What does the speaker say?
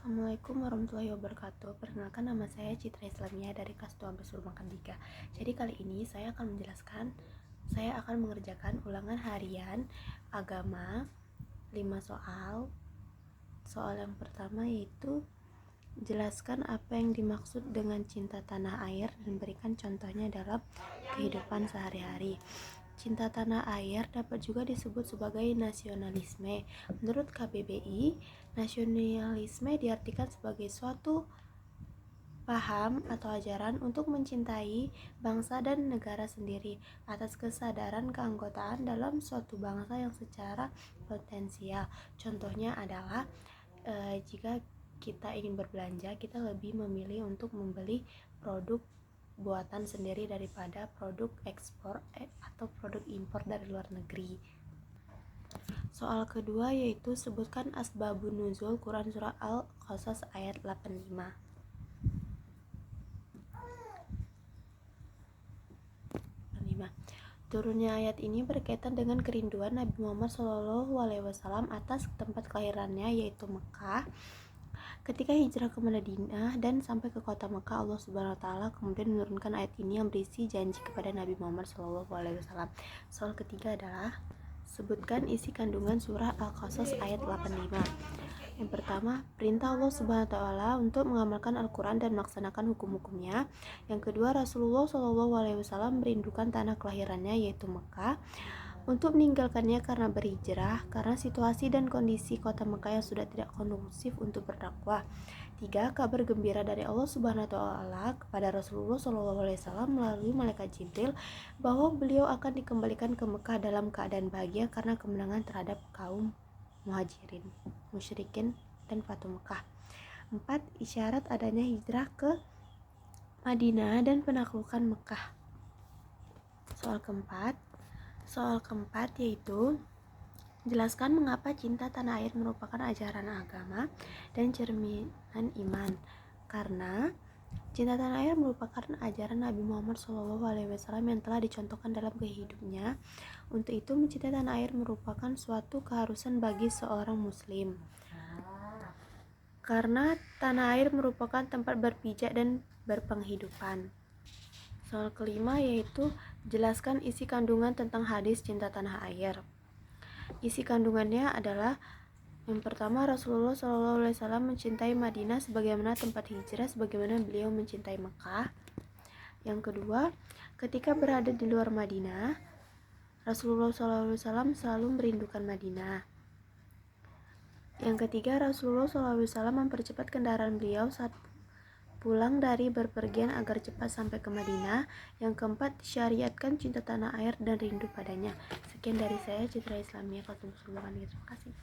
Assalamualaikum warahmatullahi wabarakatuh. Perkenalkan, nama saya Citra Islamia dari kelas 12 Makan 3. Jadi kali ini saya akan mengerjakan ulangan harian agama 5 soal. Soal yang pertama yaitu jelaskan apa yang dimaksud dengan cinta tanah air dan berikan contohnya dalam kehidupan sehari-hari. Cinta tanah air dapat juga disebut sebagai nasionalisme. Menurut KBBI, nasionalisme diartikan sebagai suatu paham atau ajaran untuk mencintai bangsa dan negara sendiri atas kesadaran keanggotaan dalam suatu bangsa yang secara potensial. Contohnya adalah jika kita ingin berbelanja, kita lebih memilih untuk membeli produk buatan sendiri daripada produk ekspor atau produk impor dari luar negeri. Soal kedua yaitu sebutkan asbabun nuzul Quran surah Al-Qasas ayat 85. Turunnya ayat ini berkaitan dengan kerinduan Nabi Muhammad SAW atas tempat kelahirannya yaitu Mekah. Ketika hijrah ke Madinah dan sampai ke kota Mekah, Allah Subhanahu wa taala kemudian menurunkan ayat ini yang berisi janji kepada Nabi Muhammad SAW. Soal ketiga adalah sebutkan isi kandungan surah Al-Qasas ayat 85. Yang pertama, perintah Allah Subhanahu wa taala untuk mengamalkan Al-Qur'an dan melaksanakan hukum-hukumnya. Yang kedua, Rasulullah SAW merindukan tanah kelahirannya yaitu Mekah untuk meninggalkannya karena berhijrah karena situasi dan kondisi kota Mekah yang sudah tidak kondusif untuk berdakwah. 3. Kabar gembira dari Allah Subhanahu wa taala kepada Rasulullah SAW melalui malaikat Jibril bahwa beliau akan dikembalikan ke Mekah dalam keadaan bahagia karena kemenangan terhadap kaum muhajirin, musyrikin, dan Fatu Mekah. 4. Isyarat adanya hijrah ke Madinah dan penaklukan Mekah. Soal keempat yaitu jelaskan mengapa cinta tanah air merupakan ajaran agama dan cerminan iman. Karena cinta tanah air merupakan ajaran Nabi Muhammad SAW yang telah dicontohkan dalam hidupnya. Untuk itu, mencintai tanah air merupakan suatu keharusan bagi seorang muslim. Karena tanah air merupakan tempat berpijak dan berpenghidupan. Soal kelima yaitu jelaskan isi kandungan tentang hadis cinta tanah air. Isi kandungannya adalah yang pertama, Rasulullah SAW mencintai Madinah sebagaimana tempat hijrah sebagaimana beliau mencintai Mekah. Yang kedua, ketika berada di luar Madinah, Rasulullah SAW selalu merindukan Madinah. Yang ketiga, Rasulullah SAW mempercepat kendaraan beliau saat pulang dari berpergian agar cepat sampai ke Madinah. Yang keempat, syariatkan cinta tanah air dan rindu padanya. Sekian dari saya, Citra Islamia, kelas 10. Terima kasih.